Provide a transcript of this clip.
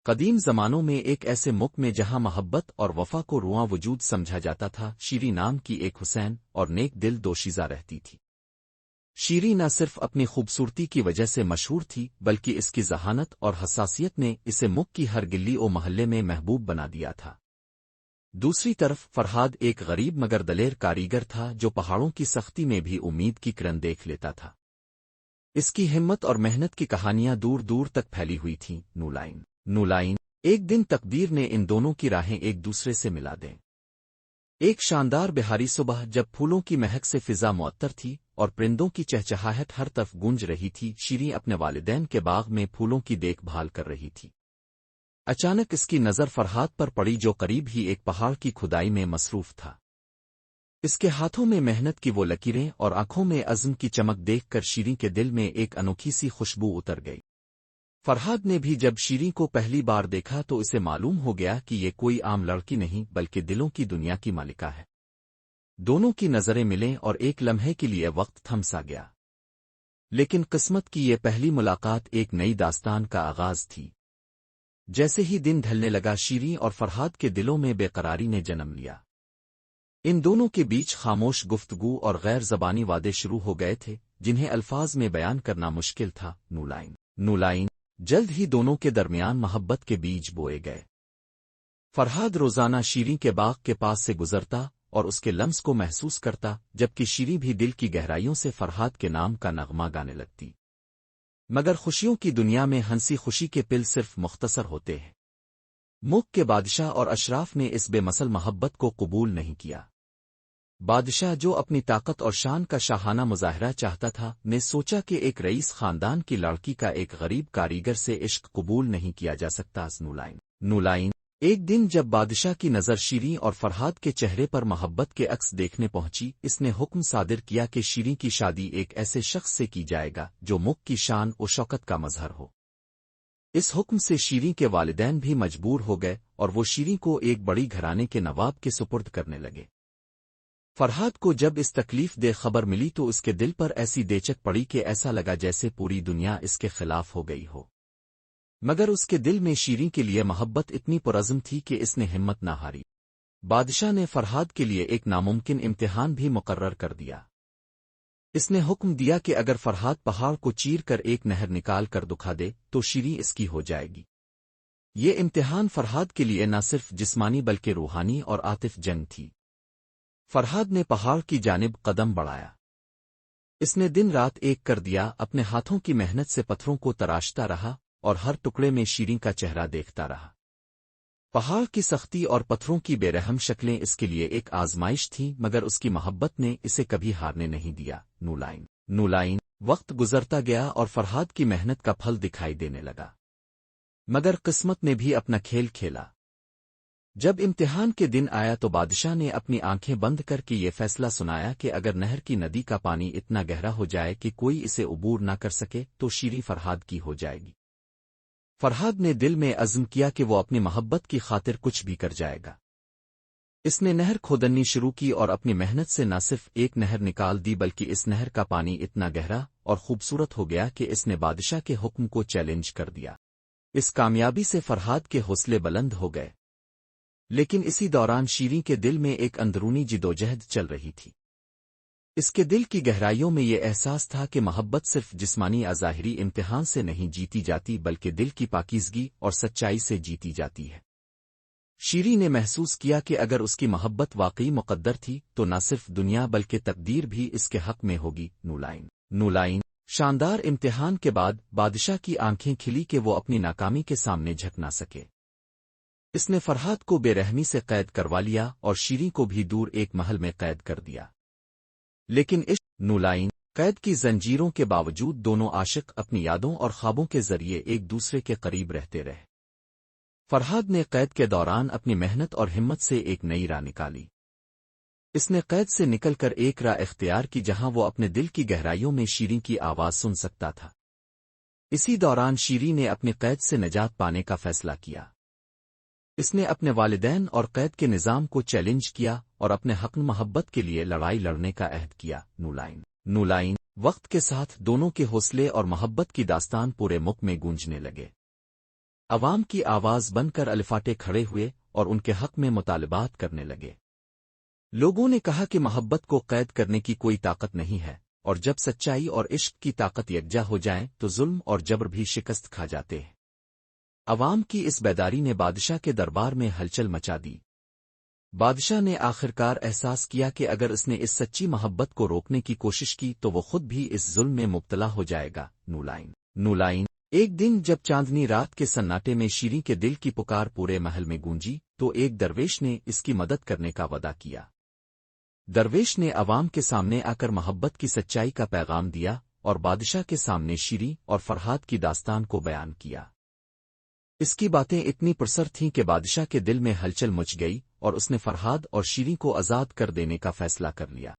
قدیم زمانوں میں ایک ایسے ملک میں جہاں محبت اور وفا کو رواں وجود سمجھا جاتا تھا، شیری نام کی ایک حسین اور نیک دل دوشیزہ رہتی تھی۔ شیری نہ صرف اپنی خوبصورتی کی وجہ سے مشہور تھی بلکہ اس کی ذہانت اور حساسیت نے اسے ملک کی ہر گلی و محلے میں محبوب بنا دیا تھا۔ دوسری طرف فرحاد ایک غریب مگر دلیر کاریگر تھا جو پہاڑوں کی سختی میں بھی امید کی کرن دیکھ لیتا تھا۔ اس کی ہمت اور محنت کی کہانیاں دور دور تک پھیلی ہوئی تھیں۔ نولائن ایک دن تقدیر نے ان دونوں کی راہیں ایک دوسرے سے ملا دیں۔ ایک شاندار بہاری صبح جب پھولوں کی مہک سے فضا معطر تھی اور پرندوں کی چہچہاہٹ ہر طرف گونج رہی تھی، شیری اپنے والدین کے باغ میں پھولوں کی دیکھ بھال کر رہی تھی۔ اچانک اس کی نظر فرحاد پر پڑی جو قریب ہی ایک پہاڑ کی کھدائی میں مصروف تھا۔ اس کے ہاتھوں میں محنت کی وہ لکیریں اور آنکھوں میں عزم کی چمک دیکھ کر شیری کے دل میں ایک انوکھی سی خوشبو اتر گئی۔ فرحاد نے بھی جب شیری کو پہلی بار دیکھا تو اسے معلوم ہو گیا کہ یہ کوئی عام لڑکی نہیں بلکہ دلوں کی دنیا کی مالکہ ہے۔ دونوں کی نظریں ملیں اور ایک لمحے کے لیے وقت تھم سا گیا۔ لیکن قسمت کی یہ پہلی ملاقات ایک نئی داستان کا آغاز تھی۔ جیسے ہی دن ڈھلنے لگا، شیری اور فرحاد کے دلوں میں بے قراری نے جنم لیا۔ ان دونوں کے بیچ خاموش گفتگو اور غیر زبانی وعدے شروع ہو گئے تھے جنہیں الفاظ میں بیان کرنا مشکل تھا۔ نولائن جلد ہی دونوں کے درمیان محبت کے بیج بوئے گئے۔ فرحاد روزانہ شیری کے باغ کے پاس سے گزرتا اور اس کے لمس کو محسوس کرتا، جبکہ شیری بھی دل کی گہرائیوں سے فرحاد کے نام کا نغمہ گانے لگتی۔ مگر خوشیوں کی دنیا میں ہنسی خوشی کے پل صرف مختصر ہوتے ہیں۔ ملک کے بادشاہ اور اشراف نے اس بے مثل محبت کو قبول نہیں کیا۔ بادشاہ جو اپنی طاقت اور شان کا شاہانہ مظاہرہ چاہتا تھا، نے سوچا کہ ایک رئیس خاندان کی لڑکی کا ایک غریب کاریگر سے عشق قبول نہیں کیا جا سکتا۔ نولائن ایک دن جب بادشاہ کی نظر شیری اور فرحاد کے چہرے پر محبت کے عکس دیکھنے پہنچی، اس نے حکم صادر کیا کہ شیری کی شادی ایک ایسے شخص سے کی جائے گا جو ملک کی شان و شوکت کا مظہر ہو۔ اس حکم سے شیری کے والدین بھی مجبور ہو گئے اور وہ شیری کو ایک بڑی گھرانے کے نواب کے سپرد کرنے لگے۔ فرحاد کو جب اس تکلیف دہ خبر ملی تو اس کے دل پر ایسی دیچک پڑی کہ ایسا لگا جیسے پوری دنیا اس کے خلاف ہو گئی ہو۔ مگر اس کے دل میں شیری کے لیے محبت اتنی پرعزم تھی کہ اس نے ہمت نہ ہاری۔ بادشاہ نے فرحاد کے لیے ایک ناممکن امتحان بھی مقرر کر دیا۔ اس نے حکم دیا کہ اگر فرحاد پہاڑ کو چیر کر ایک نہر نکال کر دکھا دے تو شیری اس کی ہو جائے گی۔ یہ امتحان فرحاد کے لیے نہ صرف جسمانی بلکہ روحانی اور عاطف جنگ تھی۔ فرحاد نے پہاڑ کی جانب قدم بڑھایا۔ اس نے دن رات ایک کر دیا، اپنے ہاتھوں کی محنت سے پتھروں کو تراشتا رہا اور ہر ٹکڑے میں شیری کا چہرہ دیکھتا رہا۔ پہاڑ کی سختی اور پتھروں کی بے رحم شکلیں اس کے لیے ایک آزمائش تھیں، مگر اس کی محبت نے اسے کبھی ہارنے نہیں دیا۔ نولائن وقت گزرتا گیا اور فرحاد کی محنت کا پھل دکھائی دینے لگا۔ مگر قسمت نے بھی اپنا کھیل کھیلا۔ جب امتحان کے دن آیا تو بادشاہ نے اپنی آنکھیں بند کر کے یہ فیصلہ سنایا کہ اگر نہر کی ندی کا پانی اتنا گہرا ہو جائے کہ کوئی اسے عبور نہ کر سکے تو شیری فرحاد کی ہو جائے گی۔ فرحاد نے دل میں عزم کیا کہ وہ اپنی محبت کی خاطر کچھ بھی کر جائے گا۔ اس نے نہر کھودنی شروع کی اور اپنی محنت سے نہ صرف ایک نہر نکال دی بلکہ اس نہر کا پانی اتنا گہرا اور خوبصورت ہو گیا کہ اس نے بادشاہ کے حکم کو چیلنج کر دیا۔ اس کامیابی سے فرحاد کے حوصلے بلند ہو گئے، لیکن اسی دوران شیری کے دل میں ایک اندرونی جدوجہد چل رہی تھی۔ اس کے دل کی گہرائیوں میں یہ احساس تھا کہ محبت صرف جسمانی یا ظاہری امتحان سے نہیں جیتی جاتی بلکہ دل کی پاکیزگی اور سچائی سے جیتی جاتی ہے۔ شیری نے محسوس کیا کہ اگر اس کی محبت واقعی مقدر تھی تو نہ صرف دنیا بلکہ تقدیر بھی اس کے حق میں ہوگی۔ نولائن شاندار امتحان کے بعد بادشاہ کی آنکھیں کھلی کہ وہ اپنی ناکامی کے سامنے جھک نہ سکے۔ اس نے فرحاد کو بے رحمی سے قید کروا لیا اور شیری کو بھی دور ایک محل میں قید کر دیا۔ لیکن نولائن قید کی زنجیروں کے باوجود دونوں عاشق اپنی یادوں اور خوابوں کے ذریعے ایک دوسرے کے قریب رہتے رہے۔ فرحاد نے قید کے دوران اپنی محنت اور ہمت سے ایک نئی راہ نکالی۔ اس نے قید سے نکل کر ایک راہ اختیار کی جہاں وہ اپنے دل کی گہرائیوں میں شیری کی آواز سن سکتا تھا۔ اسی دوران شیری نے اپنی قید سے نجات پانے کا فیصلہ کیا۔ اس نے اپنے والدین اور قید کے نظام کو چیلنج کیا اور اپنے حق محبت کے لیے لڑائی لڑنے کا عہد کیا۔ نولائن وقت کے ساتھ دونوں کے حوصلے اور محبت کی داستان پورے ملک میں گونجنے لگے۔ عوام کی آواز بن کر الفاٹے کھڑے ہوئے اور ان کے حق میں مطالبات کرنے لگے۔ لوگوں نے کہا کہ محبت کو قید کرنے کی کوئی طاقت نہیں ہے، اور جب سچائی اور عشق کی طاقت یکجا ہو جائیں تو ظلم اور جبر بھی شکست کھا جاتے ہیں۔ عوام کی اس بیداری نے بادشاہ کے دربار میں ہلچل مچا دی۔ بادشاہ نے آخرکار احساس کیا کہ اگر اس نے اس سچی محبت کو روکنے کی کوشش کی تو وہ خود بھی اس ظلم میں مبتلا ہو جائے گا۔ نولائن ایک دن جب چاندنی رات کے سناٹے میں شیریں کے دل کی پکار پورے محل میں گونجی تو ایک درویش نے اس کی مدد کرنے کا وعدہ کیا۔ درویش نے عوام کے سامنے آ کر محبت کی سچائی کا پیغام دیا اور بادشاہ کے سامنے شیریں اور فرحاد کی داستان کو بیان کیا۔ اس کی باتیں اتنی پرسر تھیں کہ بادشاہ کے دل میں ہلچل مچ گئی اور اس نے فرحاد اور شیریں کو آزاد کر دینے کا فیصلہ کر لیا۔